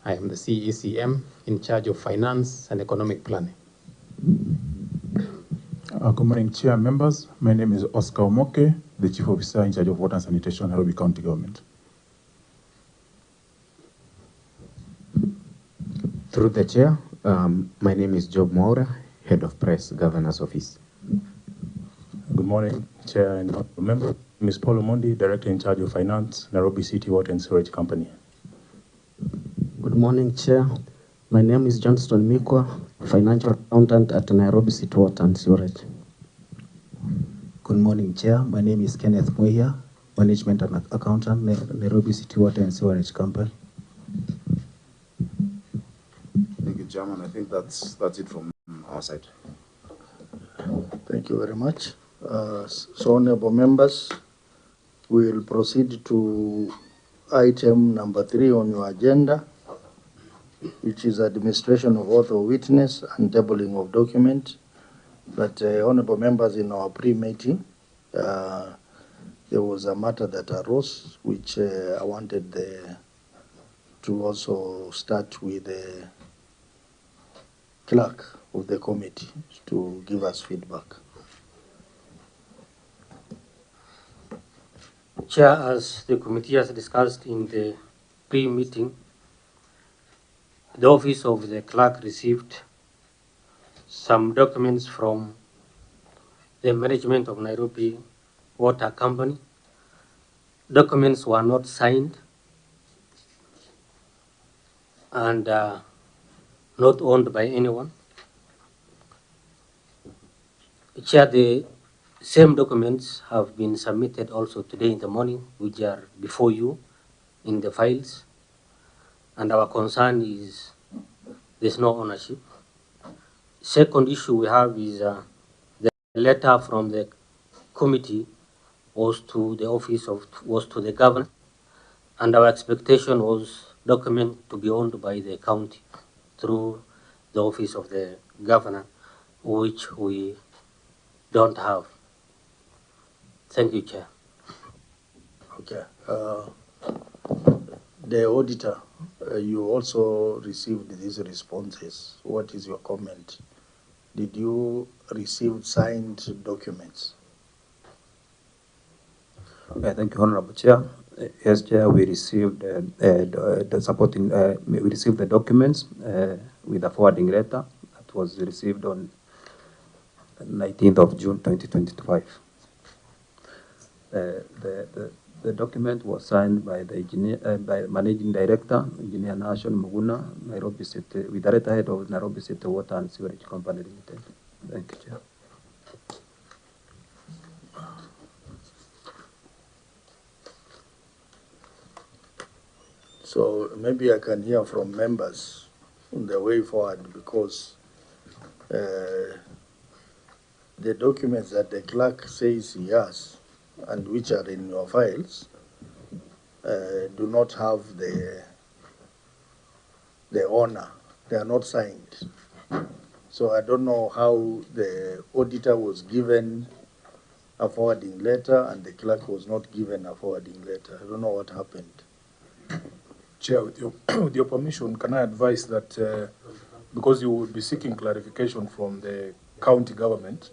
I am the CECM in charge of finance and economic planning. Good morning, Chair and members. My name is Oscar Omoke, the Chief Officer in charge of Water and Sanitation, Nairobi County Government. Through the Chair, my name is Job Maura, Head of Press, Governor's Office. Good morning, Chair and member. Ms. Paul Omondi, Director in charge of Finance, Nairobi City Water and Sewerage Company. Good morning, Chair. My name is Johnston Mikwa, Financial Accountant at Nairobi City Water and Sewerage. Good morning, Chair. My name is Kenneth Muya, Management and Accountant, Nairobi City Water and Sewerage Company. Thank you, Chairman. I think that's it from our side. Thank you very much. So, honorable members, we will proceed to item number 3 on your agenda, which is administration of oath of witness and tabling of document. But honorable members, in our pre-meeting, there was a matter that arose, which I wanted to also start with the clerk of the committee to give us feedback. Chair, as the committee has discussed in the pre-meeting, the office of the clerk received some documents from the management of Nairobi Water Company. Documents were not signed and not owned by anyone. Chair, the same documents have been submitted also today in the morning, which are before you in the files. And our concern is there's no ownership. Second issue we have is the letter from the committee was to the governor, and our expectation was document to be owned by the county through the office of the governor, which we don't have. Thank you, Chair. Okay. The auditor, you also received these responses. What is your comment? Did you receive signed documents? Thank you, Honorable Chair. Yes, Chair, we received the supporting. We received the documents with a forwarding letter that was received on 19th of June 2025. The document was signed by the by Managing Director, Engineer Nation Muguna, Nairobi City, with the letterhead of Nairobi City Water and Sewerage Company Limited. Thank you, Chair. So maybe I can hear from members on the way forward, because the documents that the clerk says he has and which are in your files do not have the owner. They are not signed. So I don't know how the auditor was given a forwarding letter and the clerk was not given a forwarding letter. I don't know what happened. Chair, with your permission, can I advise that because you will be seeking clarification from the county government,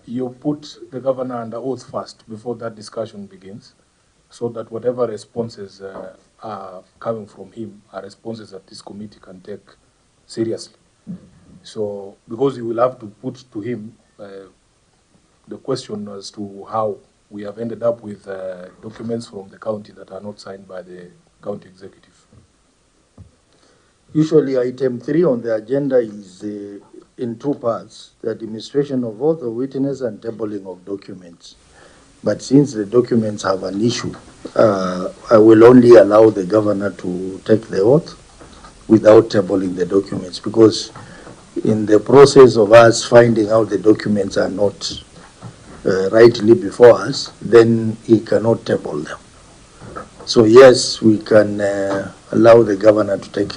you put the governor under oath first before that discussion begins, so that whatever responses are coming from him are responses that this committee can take seriously. So, because you will have to put to him the question as to how we have ended up with documents from the county that are not signed by the county executive. Usually item 3 on the agenda is in 2 parts: the administration of oath of witness and tabling of documents. But since the documents have an issue, I will only allow the governor to take the oath without tabling the documents, because in the process of us finding out the documents are not rightly before us, then he cannot table them. So yes, we can allow the governor to take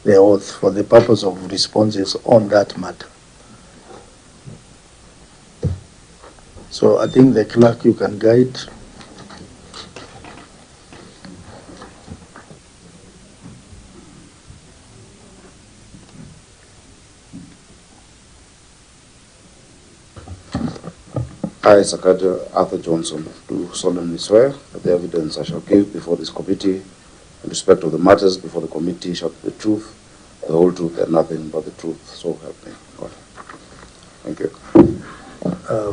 the oath for the purpose of responses on that matter. So I think the clerk, you can guide. I, Sakaja Arthur Johnson, do solemnly swear that the evidence I shall give before this committee in respect of the matters before the committee shall be the truth, the whole truth, and nothing but the truth. So help me God. Thank you.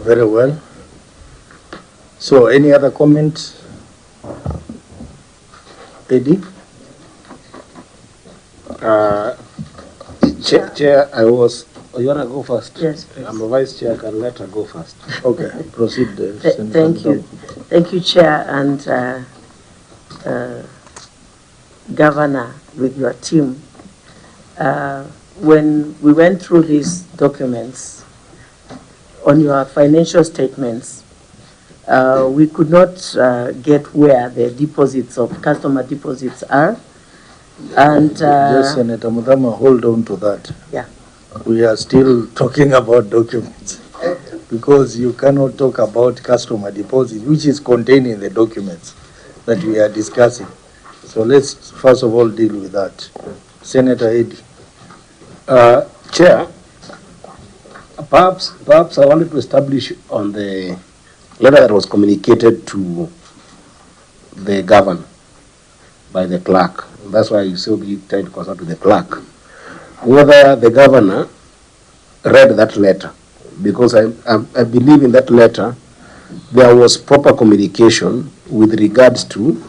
Very well. So, any other comments? Eddie? Chair, I was. Oh, you want to go first? Yes, please. I'm a vice chair. I can let her go first. Okay, proceed. Thank you. Thank you, Chair, and Governor, with your team. When we went through these documents on your financial statements, we could not get where the deposits of customer deposits are. And just Senator Mudama, hold on to that. Yeah. We are still talking about documents because you cannot talk about customer deposits, which is contained in the documents that we are discussing. So let's first of all deal with that. Senator Eddie. Chair, perhaps I wanted to establish on the letter that was communicated to the governor by the clerk. That's why you still be trying to consult with the clerk. Whether the governor read that letter, because I believe in that letter there was proper communication with regards to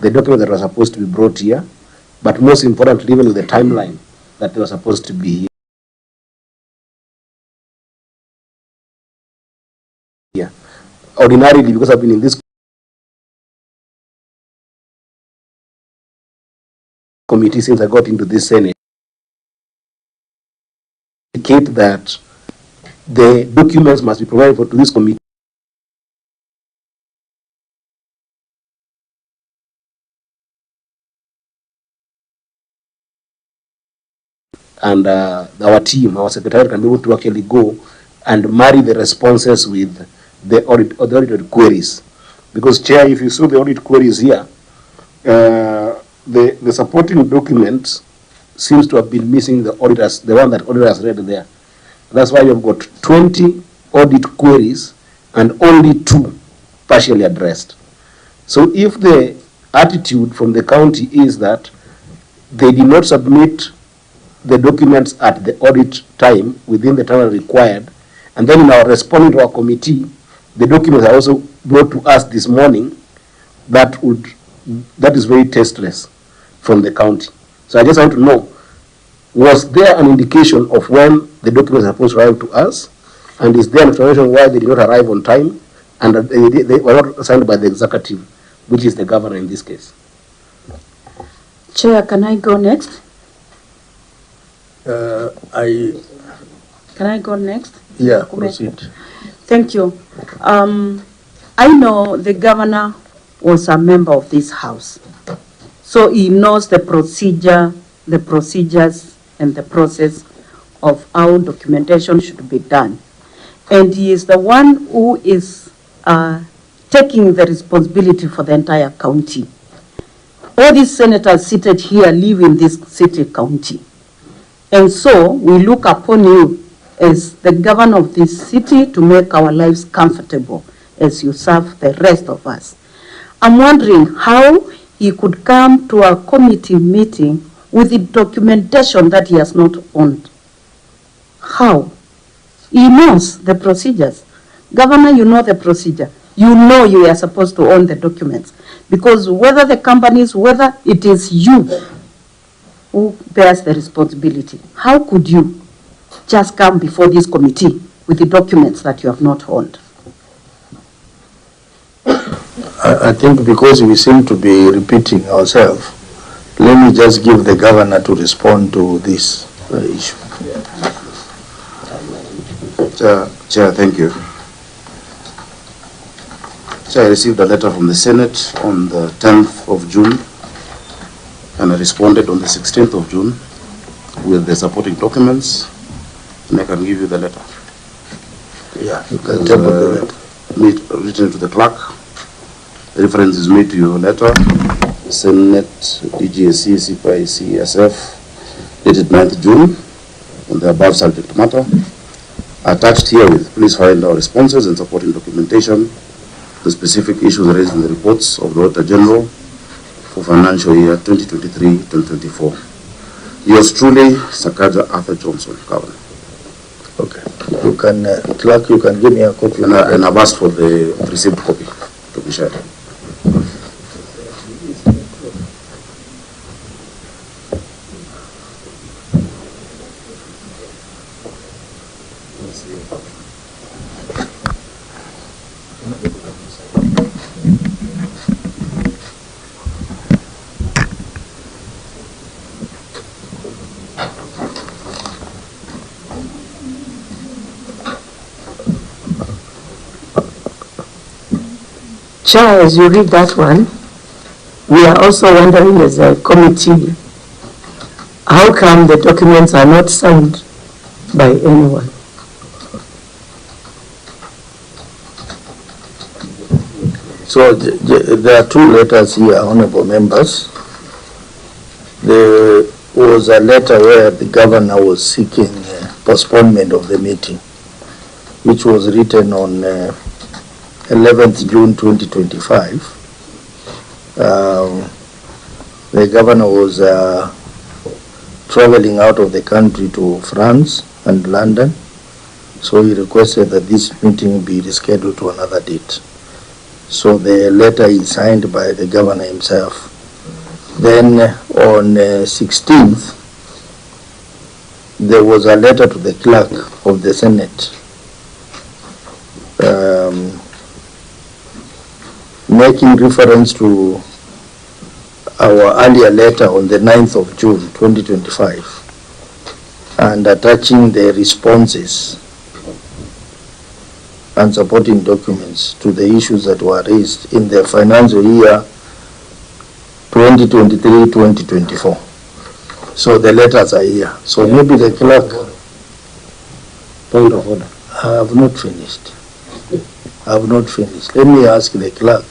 the document that was supposed to be brought here, but most importantly, even with the timeline that they were supposed to be here. Ordinarily, because I've been in this committee since I got into this Senate, indicate that the documents must be provided to this committee and our team, our secretariat, can be able to actually go and marry the responses with the audited queries. Because, Chair, if you saw the audit queries here, the supporting documents seems to have been missing the auditors, the one that auditors read there. That's why you've got 20 audit queries and only 2 partially addressed. So if the attitude from the county is that they did not submit the documents at the audit time within the time required, and then in our responding to our committee, the documents are also brought to us this morning, that is very tasteless from the county. So I just want to know, was there an indication of when the documents are supposed to arrive to us, and is there an explanation why they did not arrive on time, and they were not signed by the executive, which is the governor in this case? Chair, can I go next? Can I go next? Yeah, proceed. Thank you. I know the governor was a member of this house, so he knows the procedures and the process of how documentation should be done. And he is the one who is taking the responsibility for the entire county. All these senators seated here live in this city county. And so we look upon you as the governor of this city to make our lives comfortable as you serve the rest of us. I'm wondering how he could come to a committee meeting with the documentation that he has not owned. How? He knows the procedures. Governor, you know the procedure. You know you are supposed to own the documents. Because whether the companies, whether it is you who bears the responsibility, how could you just come before this committee with the documents that you have not owned? I think because we seem to be repeating ourselves, let me just give the governor to respond to this issue. Chair, thank you. Chair, I received a letter from the Senate on the 10th of June, and I responded on the 16th of June with the supporting documents, and I can give you the letter. Yeah, you can table the letter. Written to the clerk. The reference is made to your letter, Senate DGSC CPIC SF, dated 9th June, on the above subject matter. Attached herewith, please find our responses and supporting documentation, the specific issues raised in the reports of the Auditor General for financial year 2023-2024. Yours truly, Sakaja Arthur Johnson, Governor. Okay. You can, clerk, you can give me a copy. And I've asked for the received copy to be shared. Chair, as you read that one, we are also wondering as a committee, how come the documents are not signed by anyone? So there are two letters here, honorable members. There was a letter where the governor was seeking postponement of the meeting, which was written on 11th June 2025. The governor was traveling out of the country to France and London, so he requested that this meeting be rescheduled to another date. So the letter is signed by the governor himself. Then on 16th, there was a letter to the clerk of the Senate making reference to our earlier letter on the 9th of June 2025 and attaching the responses and supporting documents to the issues that were raised in the financial year 2023-2024. So the letters are here. So maybe the clerk. Point of order. I have not finished. I have not finished. Let me ask the clerk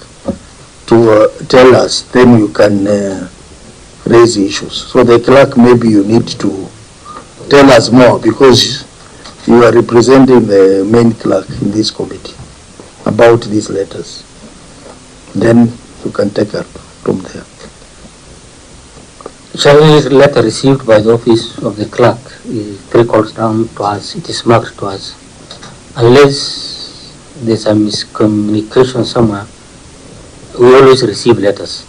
to tell us, then you can raise issues. So the clerk, maybe you need to tell us more because you are representing the main clerk in this committee about these letters. Then you can take up from there. This letter received by the office of the clerk is trickles down to us. It is marked to us. Unless there's a miscommunication somewhere, we always receive letters.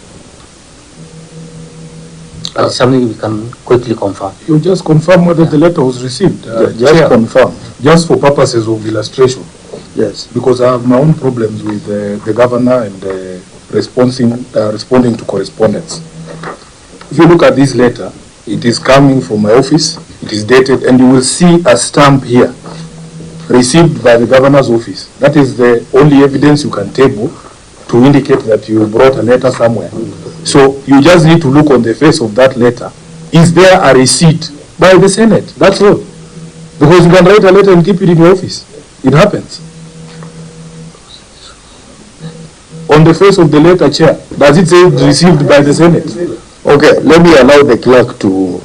But it's something we can quickly confirm. You just confirm whether the letter was received. Just Chair, confirm. just for purposes of illustration. Yes. Because I have my own problems with the governor and responding to correspondence. If you look at this letter, it is coming from my office, it is dated, and you will see a stamp here, received by the governor's office. That is the only evidence you can table to indicate that you brought a letter somewhere. So you just need to look on the face of that letter. Is there a receipt by the Senate? That's all. Because you can write a letter and keep it in your office. It happens. On the face of the letter, Chair, does it say received by the Senate? Okay, let me allow the clerk to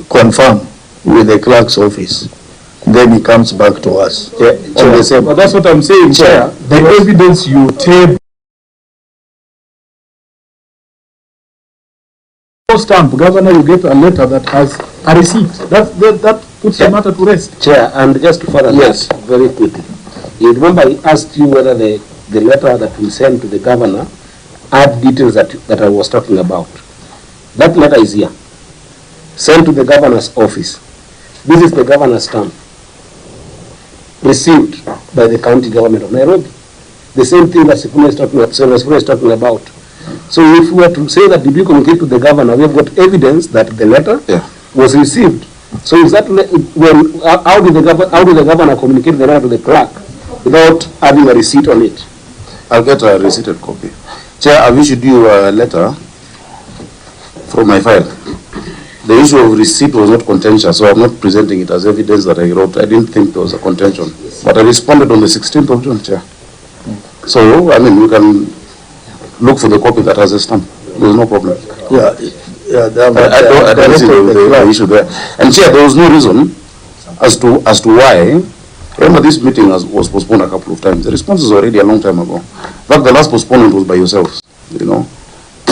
confirm with the clerk's office. Then he comes back to us. Yeah, on the same. But that's what I'm saying, Chair. The evidence you table. Stamp, Governor, you get a letter that has a receipt. That puts the matter to rest. Chair, and just to further Yes. that, very quickly. You remember I asked you whether the letter that we sent to the governor had details that I was talking about. That letter is here. Sent to the governor's office. This is the governor's stamp. Received by the county government of Nairobi. The same thing that Sifuna is talking about. So if we were to say that did we communicate to the governor, we have got evidence that the letter was received. So is that how did the governor communicate the letter to the clerk without having a receipt on it? I'll get a receipted copy. Chair, I've issued you a letter from my file. The issue of receipt was not contentious, so I'm not presenting it as evidence that I wrote. I didn't think there was a contention. But I responded on the 16th of June, Chair. So, I mean, you can look for the copy that has a stamp. There's no problem. Yeah, I don't see the issue there. And Chair, there was no reason as to why. Remember, this meeting was postponed a couple of times. The response is already a long time ago. In fact, the last postponement was by yourselves, you know.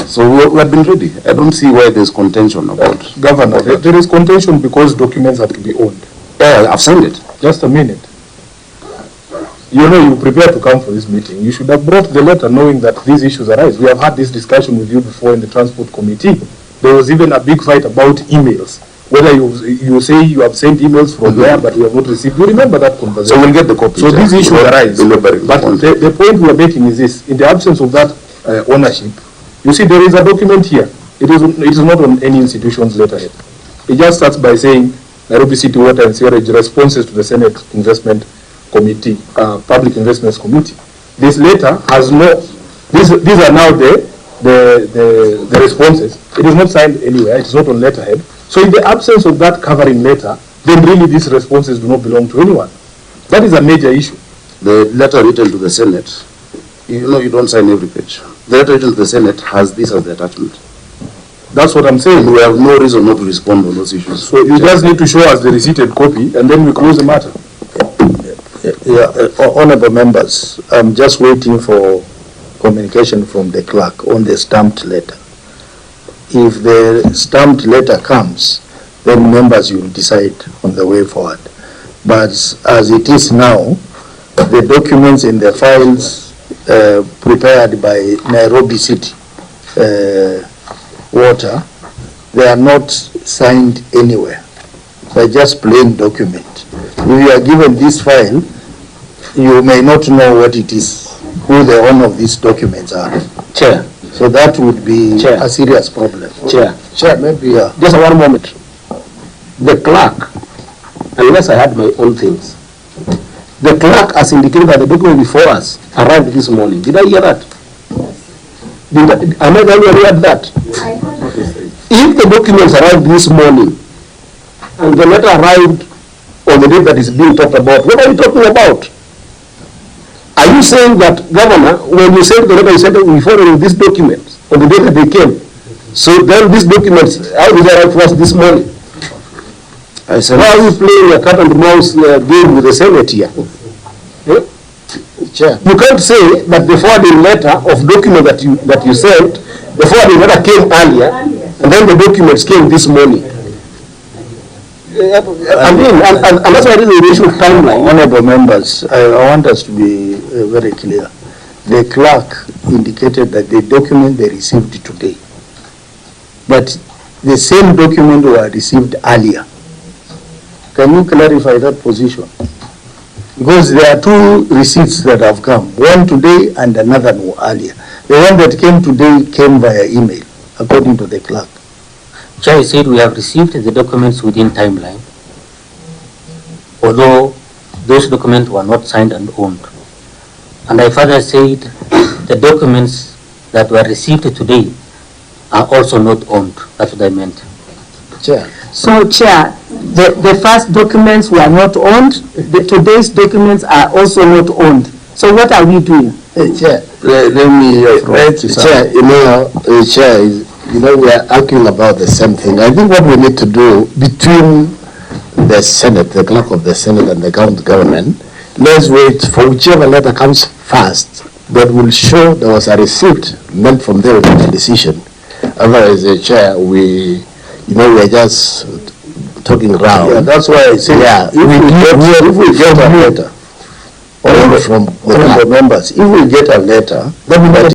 So we have been ready. I don't see why there's contention about. Governor, there is contention because documents have to be owned. Yeah, I've signed it. Just a minute. You know, you prepared to come for this meeting. You should have brought the letter knowing that these issues arise. We have had this discussion with you before in the Transport Committee. There was even a big fight about emails. Whether you say you have sent emails from there, but we have not received. You remember that conversation? So we'll get the copy. So these issues arise. But the point we are making is this: in the absence of that ownership, you see there is a document here. It is not on any institution's letterhead. It just starts by saying Nairobi City Water and Sewerage responses to the Senate Investment Committee, Public Investments Committee. This letter has no. These are now the responses. It is not signed anywhere. It is not on letterhead. So in the absence of that covering letter, then really these responses do not belong to anyone. That is a major issue. The letter written to the Senate, you know, you don't sign every page. The letter written to the Senate has this as the attachment. That's what I'm saying. We have no reason not to respond on those issues. So you just need to show us the receipted copy, and then we close the matter. Honorable members, I'm just waiting for communication from the clerk on the stamped letter. If the stamped letter comes, then members will decide on the way forward. But as it is now, the documents in the files prepared by Nairobi City Water, they are not signed anywhere. They're just plain document. If you are given this file, you may not know what it is, who the owner of these documents are. Chair. So that would be a serious problem. Chair, maybe just one moment. The clerk, unless I had my own things, the clerk has indicated that the document before us arrived this morning. Did I hear that? Am I going to hear that? If the documents arrived this morning and the letter arrived on the day that is being talked about, what are we talking about? Are you saying that, Governor, when you sent the letter, you said that we forwarded these documents on the day that they came? So then these documents, how did they arrive for us this morning? I said, why are we playing a cat and mouse game with the Senate here? Chair. You can't say that the forwarding letter of document that you sent, the forwarding letter came earlier, and then the documents came this morning. And that's why it is an issue of timeline. Honorable members, I want us to be very clear. The clerk indicated that the document they received today, but the same document were received earlier. Can you clarify that position? Because there are two receipts that have come, one today and another earlier. The one that came today came via email, according to the clerk. Chair said we have received the documents within timeline, although those documents were not signed and owned. And I further said the documents that were received today are also not owned. That's what I meant. Chair. So, Chair, the first documents were not owned. Today's documents are also not owned. So what are we doing? Chair, let me, Chair, Chair, we are arguing about the same thing. I think what we need to do between the Senate, the clerk of the Senate and the county government, let's wait for whichever letter comes first that will show there was a receipt, then from there we make a decision. Otherwise, Chair, we are just talking around. Yeah, that's why I say, if we get a letter, from the members, if we get a letter,